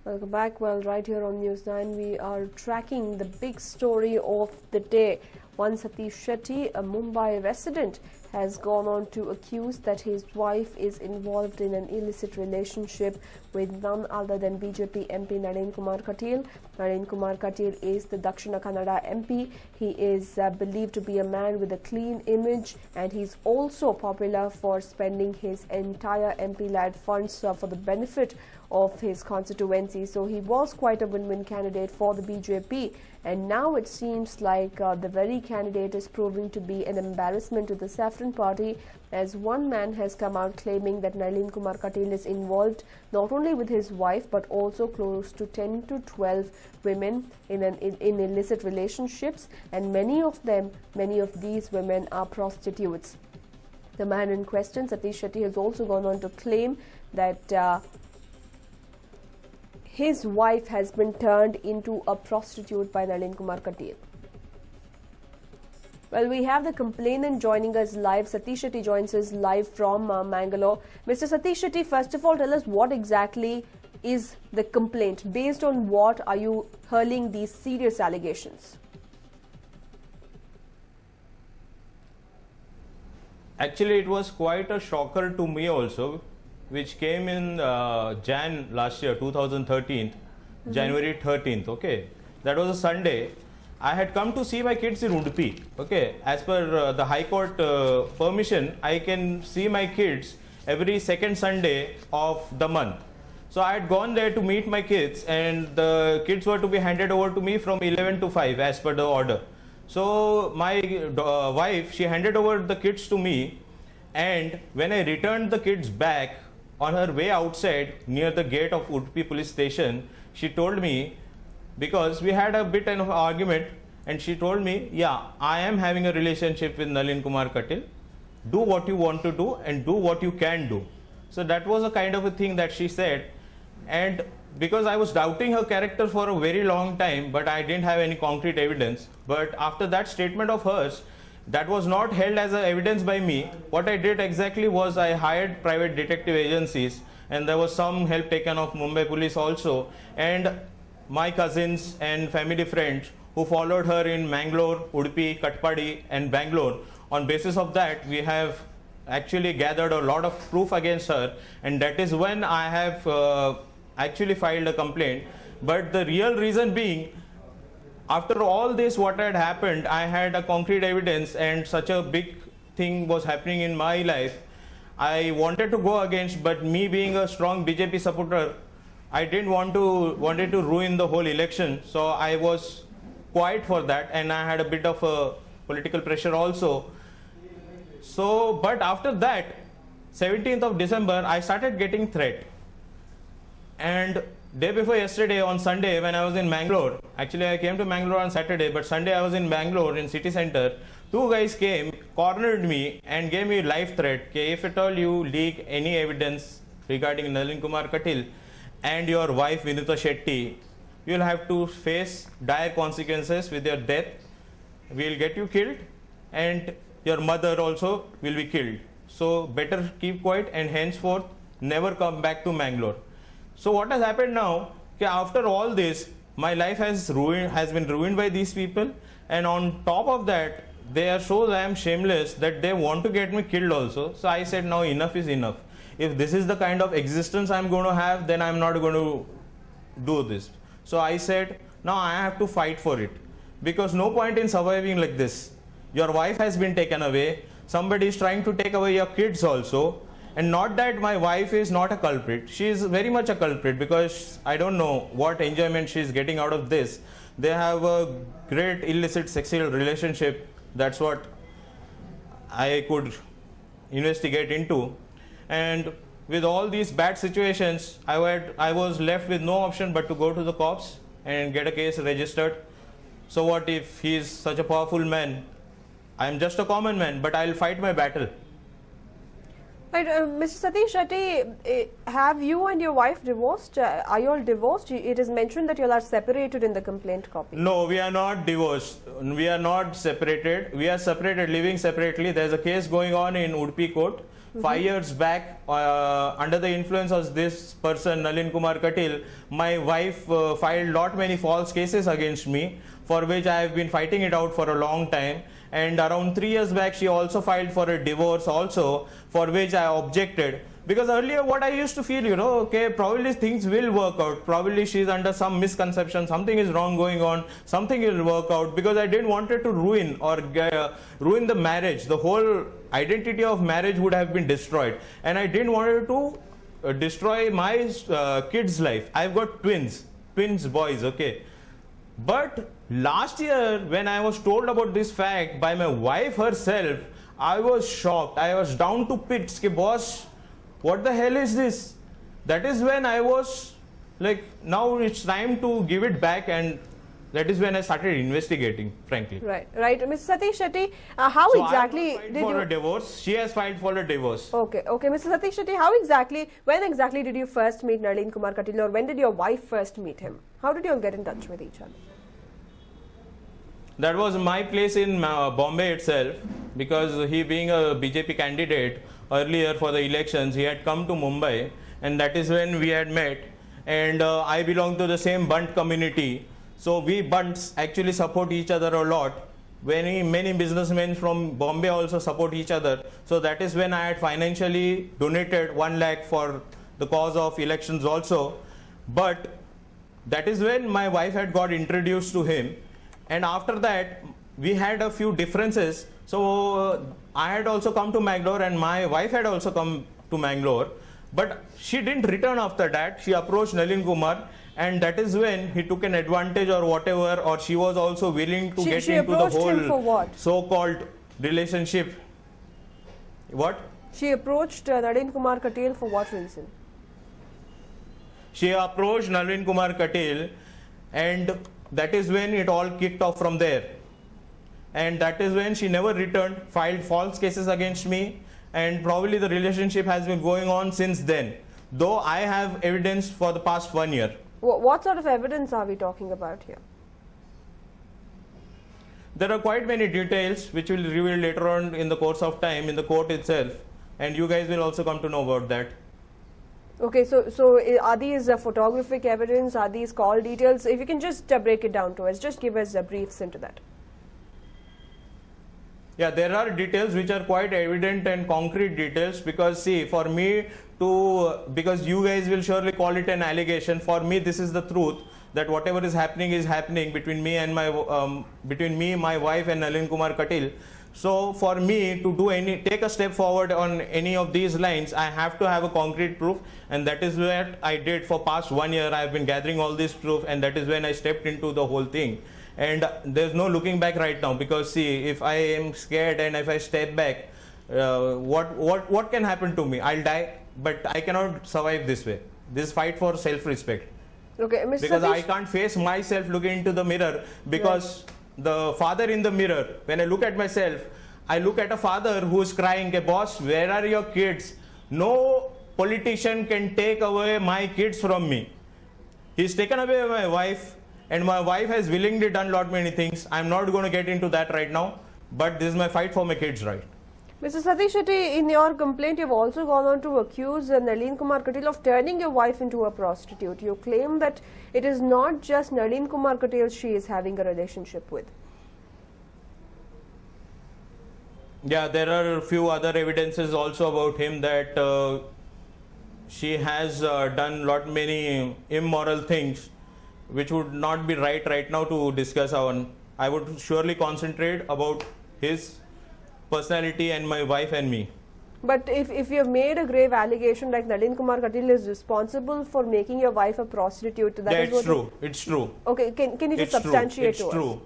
Welcome back. Well, right here on News 9, we are tracking the big story of the day. One Satish Shetty, a Mumbai resident, has gone on to accuse that his wife is involved in an illicit relationship with none other than BJP MP Naren Kumar Katil. Naren Kumar Katil is the Dakshina Kannada MP. He is believed to be a man with a clean image, and he's also popular for spending his entire MP-led funds for the benefit of his constituency. So he was quite a win-win candidate for the BJP, and now it seems like the very candidate is proving to be an embarrassment to the Saffron party, as one man has come out claiming that Naren Kumar Katil is involved not only with his wife but also close to 10 to 12 women in illicit relationships, and many of these women are prostitutes. The man in question, Satish Shetty, has also gone on to claim that his wife has been turned into a prostitute by Naren Kumar Katil. Well, we have the complainant joining us live. Satish Shetty joins us live from Mangalore. Mr. Satish Shetty, first of all, tell us what exactly is the complaint. Based on what are you hurling these serious allegations? Actually, it was quite a shocker to me also, which came in Jan last year, 2013, January 13th, okay. That was a Sunday. I had come to see my kids in Udupi, okay. As per the High Court permission, I can see my kids every second Sunday of the month. So I had gone there to meet my kids, and the kids were to be handed over to me from 11 to 5 as per the order. So my wife, she handed over the kids to me, and when I returned the kids back, on her way outside near the gate of Udupi police station, she told me, because we had a bit of an argument, and she told me, yeah, I am having a relationship with Naren Kumar Katil. Do what you want to do and do what you can do. So that was a kind of a thing that she said. And because I was doubting her character for a very long time, but I didn't have any concrete evidence. But after that statement of hers, that was not held as evidence by me. What I did exactly was I hired private detective agencies, and there was some help taken of Mumbai police also, and my cousins and family friends who followed her in Mangalore, Udupi, Katpadi and Bangalore. On basis of that, we have actually gathered a lot of proof against her, and that is when I have actually filed a complaint. But the real reason being, after all this what had happened, I had a concrete evidence, and such a big thing was happening in my life. I wanted to go against, but me being a strong BJP supporter, I didn't wanted to ruin the whole election. So I was quiet for that, and I had a bit of a political pressure also. So, but after that, 17th of December, I started getting threat. And day before yesterday, on Sunday, when I was in Mangalore, actually I came to Mangalore on Saturday, but Sunday I was in Bangalore in city center. Two guys came, cornered me and gave me life threat. Okay, if at all you leak any evidence regarding Naren Kumar Katil and your wife Vinita Shetty, you will have to face dire consequences with your death. We will get you killed, and your mother also will be killed. So better keep quiet and henceforth never come back to Mangalore. So what has happened now, after all this, my life has been ruined by these people, and on top of that, they are so I am shameless that they want to get me killed also. So I said, now enough is enough. If this is the kind of existence I am going to have, then I am not going to do this. So I said, now I have to fight for it, because no point in surviving like this. Your wife has been taken away, somebody is trying to take away your kids also. And not that my wife is not a culprit. She is very much a culprit, because I don't know what enjoyment she is getting out of this. They have a great illicit sexual relationship. That's what I could investigate into. And with all these bad situations, I was left with no option but to go to the cops and get a case registered. So what if he is such a powerful man? I am just a common man, but I will fight my battle. Right, Mr. Satish Shetty, have you and your wife divorced? Are you all divorced? It is mentioned that you all are separated in the complaint copy. No, we are not divorced. We are not separated. We are separated, living separately. There is a case going on in Udupi court, 5 years back, under the influence of this person, Nalin Kumar Katil, my wife filed lot many false cases against me, for which I have been fighting it out for a long time. And around 3 years back, she also filed for a divorce also, for which I objected. Because earlier what I used to feel, okay, probably things will work out. Probably she's under some misconception, something is wrong going on, something will work out. Because I didn't want it to ruin or ruin the marriage. The whole identity of marriage would have been destroyed. And I didn't want it to destroy my kids' life. I've got twins boys, okay. But last year, when I was told about this fact by my wife herself, I was shocked. I was down to pits. Ke boss, what the hell is this? That is when I was like, now it's time to give it back, and that is when I started investigating, frankly. Right. Mr. Satish Shetty, how So exactly I filed did for you... a divorce. She has filed for a divorce. Okay. Mr. Satish Shetty, when exactly did you first meet Nalin Kumar Katil, or when did your wife first meet him? How did you all get in touch with each other? That was my place in Bombay itself, because he being a BJP candidate earlier for the elections, he had come to Mumbai, and that is when we had met. And I belong to the same Bunt community, so we Bunts actually support each other a lot. Many businessmen from Bombay also support each other. So that is when I had financially donated 1 lakh for the cause of elections also. But that is when my wife had got introduced to him. And after that, we had a few differences. So I had also come to Mangalore, and my wife had also come to Mangalore. But she didn't return after that. She approached Nalin Kumar, and that is when he took an advantage or whatever, or she was also willing to get into the whole so-called relationship. What? She approached Nalin Kumar Katil for what reason? She approached Nalin Kumar Katil, and that is when it all kicked off from there. And that is when she never returned, filed false cases against me, and probably the relationship has been going on since then, though I have evidence for the past 1 year. What sort of evidence are we talking about here? There are quite many details which will reveal later on in the course of time in the court itself, and you guys will also come to know about that. Okay, so are these photographic evidence, are these call details? If you can just break it down to us, just give us briefs into that. Yeah, there are details which are quite evident and concrete details, because see, for me to, because you guys will surely call it an allegation, for me this is the truth, that whatever is happening between me and my my wife and Nalin Kumar Katil. So for me to take a step forward on any of these lines, I have to have a concrete proof, and that is what I did for past 1 year. I have been gathering all this proof, and that is when I stepped into the whole thing. And there's no looking back right now, because see, if I am scared and if I step back, what can happen to me? I'll die, but I cannot survive this way. This fight for self-respect. Okay, Mr. Because Satish, I can't face myself looking into the mirror, because the father in the mirror, when I look at myself, I look at a father who is crying, "Hey boss, where are your kids? No politician can take away my kids from me. He's taken away my wife, and my wife has willingly done lot many things. I'm not going to get into that right now, but this is my fight for my kids, right?" Mr. Satish Shetty, in your complaint, you've also gone on to accuse Nalin Kumar Katil of turning your wife into a prostitute. You claim that it is not just Nalin Kumar Katil she is having a relationship with. Yeah, there are a few other evidences also about him, that she has done many immoral things, which would not be right now to discuss on. I would surely concentrate about his personality and my wife and me. But if you have made a grave allegation like Nalin Kumar Katil is responsible for making your wife a prostitute, That's true. It's true. Okay, can you just substantiate to us? It's true.